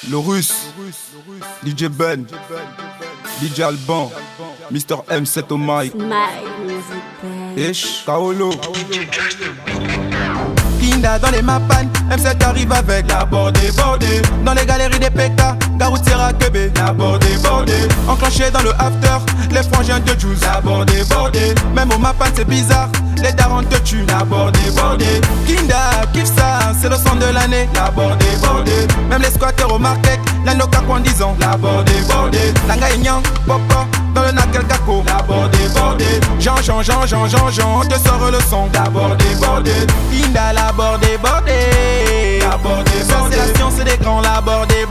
Le Russe, DJ Ben, DJ Alban, Mr M7 au mic, Ish, Kaolo. Kinda dans les mappanes, M7 arrive avec la bordée. Dans les galeries des PK, Garoutiera Kebe, la bordée. Enclenché dans le after, les frangins de Juice, la bordée. Même au mappan c'est bizarre, les darons te tuent, la bordée. Kinda kiffe ça, c'est le son de l'année, la bordée. Même les squatters au market, la noka en disant, la bordée. Langa et Nyang, Popo, dans le nakel kako, la bordée. Jean, on te sort le son, la bordée. Kinda la bordée. Ça c'est la science des grands, la bordée.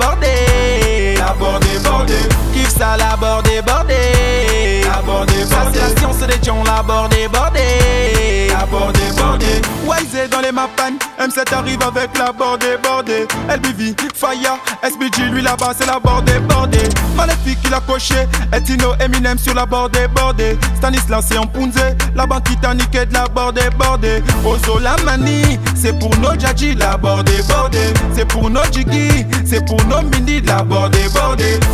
Kiffe ça, la bordée. Ça c'est la science des gens, la bordée. Wise dans les mappanes, M7 arrive avec la bordée. LBV, Faya, SBG, lui là-bas c'est la bordée. Maléfique il a coché, Etino, Eminem sur la bordée. Stanislas et Mpunze, la banque titanique de la bordée. Ozo la manie, c'est pour nos Djadji, la bordée. C'est pour nos Jiggy, c'est pour nos mini, la bordée.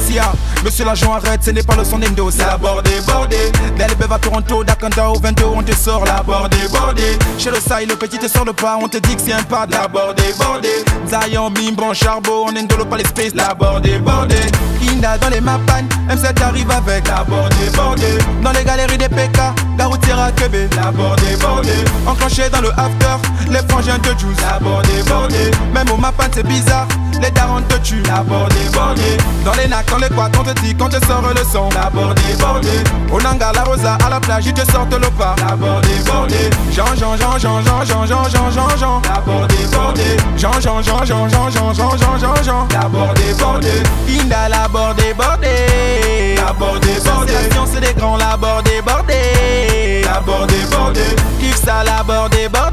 Sia, monsieur l'agent arrête, ce n'est pas le son d'Endo, c'est la bordée. D'Elbev à Toronto, d'Akanda au 22, on te sort la bordée. Chez le Sai, le petit te sort le pas, on te dit que c'est un pas de la bordée. Zion, Bim, Charbon, on endolo pas les space, la bordée. Kinda dans les mappanes, M7 arrive avec la bordée. Dans les galeries des PK, Garoutiera Kebe, la bordée. Enclenché dans le after, les frangins te Juice, la bordée. Même au mappan c'est bizarre, les darons te tuent, la bordée. Dans les nacs, dans les quads, on te dit qu'on te sort le son, la bordée. Au Nanga, la Rosa, à la plage, ils te sortent le pas, la bordée. Jean, la bordée. Jean, la bordée. Kinda la bordée. Ça c'est la science des grands, la bordée. Kiffe ça, la bordée. Ça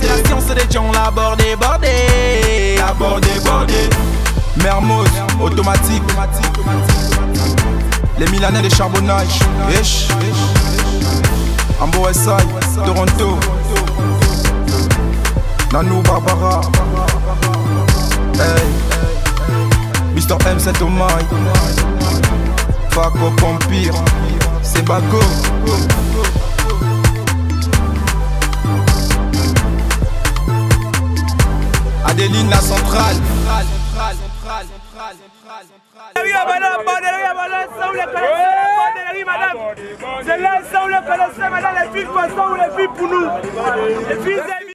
c'est la science des gens, la bordée. Mermoz, automatique. Les Milanais, les charbonnages. Ish. Ambo Westside, Toronto. Nanou Barbara. Hey. Mr M7 au mic. Faco Pompire. C'est Bago. Adeline la centrale. C'est là ça où le connaissez, madame, les filles, façon où les filles pour nous. Les filles